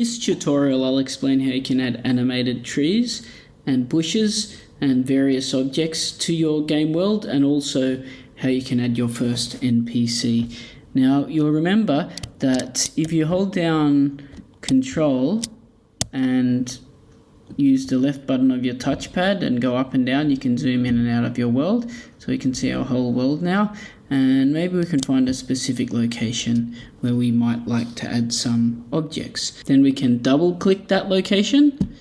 this tutorial I'll explain how you can add animated trees and bushes and various objects to your game world, and also how you can add your first NPC. Now you'll remember that if you hold down Control and use the left button of your touchpad and go up and down, you can zoom in and out of your world, so we can see our whole world now. And maybe we can find a specific location where we might like to add some objects. Then we can double click that location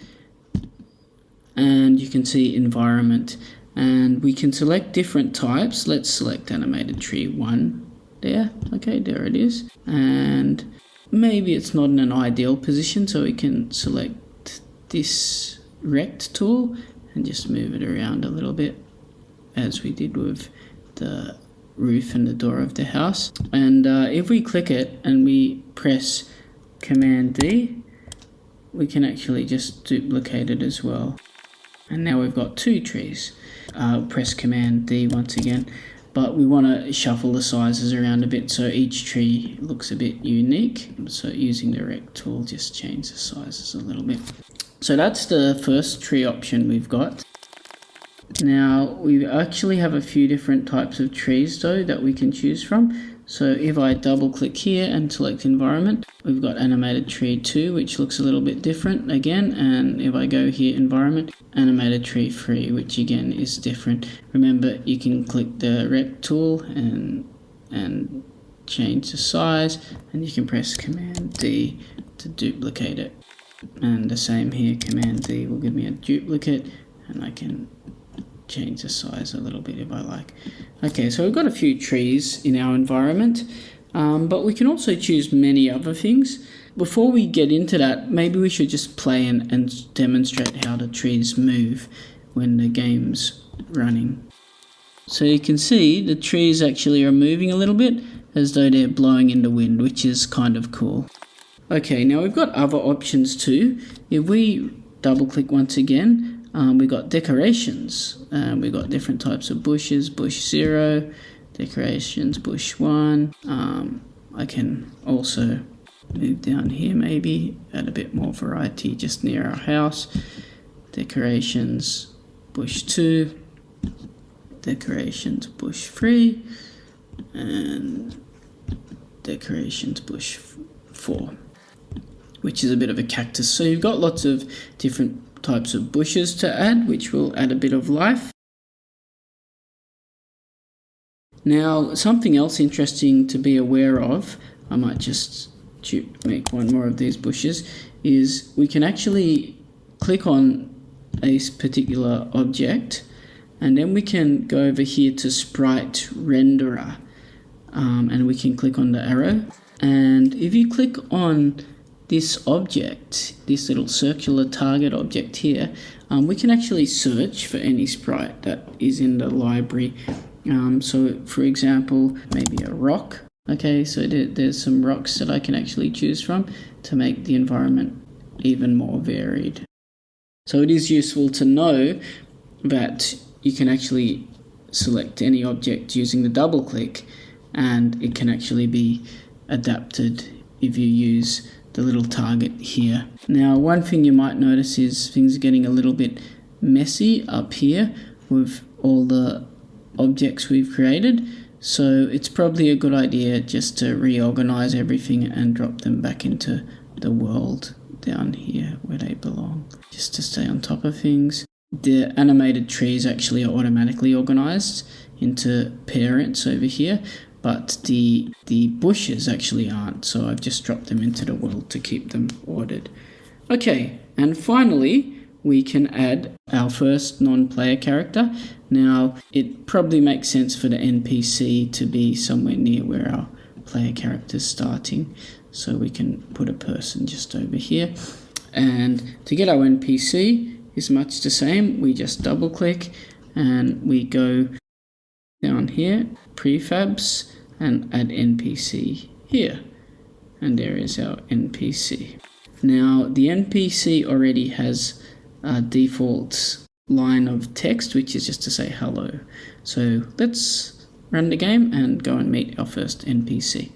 and you can see environment, and we can select different types. Let's select animated tree 1 there. Okay, there it is. And maybe it's not in an ideal position, so we can select this rect tool and just move it around a little bit, as we did with the roof and the door of the house. And if we click it and we press Command D, we can actually just duplicate it as well. And now we've got 2 trees. Press Command D once again, but we want to shuffle the sizes around a bit so each tree looks a bit unique. So using the rect tool, just change the sizes a little bit. So that's the first tree option we've got. Now we actually have a few different types of trees though that we can choose from. So if I double click here and select environment, we've got animated tree 2, which looks a little bit different again. And if I go here environment, animated tree 3, which again is different. Remember, you can click the rect tool and change the size, and you can press Command D to duplicate it. And the same here, Command D will give me a duplicate, and I can change the size a little bit if I like. Okay, so we've got a few trees in our environment, but we can also choose many other things. Before we get into that, maybe we should just play and demonstrate how the trees move when the game's running. So you can see the trees actually are moving a little bit as though they're blowing in the wind, which is kind of cool. Okay, now we've got other options too. If we double click once again, we've got decorations. We've got different types of bushes, bush 0, decorations, bush 1. I can also move down here, maybe add a bit more variety just near our house. Decorations, bush 2, decorations, bush 3, and decorations, bush 4, which is a bit of a cactus. So you've got lots of different types of bushes to add, which will add a bit of life. Now, something else interesting to be aware of, I might just make one more of these bushes, is we can actually click on a particular object, and then we can go over here to Sprite Renderer, and we can click on the arrow. And if you click on this object, this little circular target object here, we can actually search for any sprite that is in the library. So for example, maybe a rock. Okay, so there's some rocks that I can actually choose from to make the environment even more varied. So it is useful to know that you can actually select any object using the double click, and it can actually be adapted if you use the little target here. Now, one thing you might notice is things are getting a little bit messy up here with all the objects we've created. So it's probably a good idea just to reorganize everything and drop them back into the world down here where they belong, just to stay on top of things. The animated trees actually are automatically organized into parents over here, but the bushes actually aren't, so I've just dropped them into the world to keep them ordered. Okay, and finally we can add our first non-player character. Now, it probably makes sense for the NPC to be somewhere near where our player character's starting, so we can put a person just over here. And to get our NPC is much the same. We just double click and we go down here, prefabs, and add NPC here. And there is our NPC. Now, the NPC already has a default line of text, which is just to say hello. So let's run the game and go and meet our first NPC.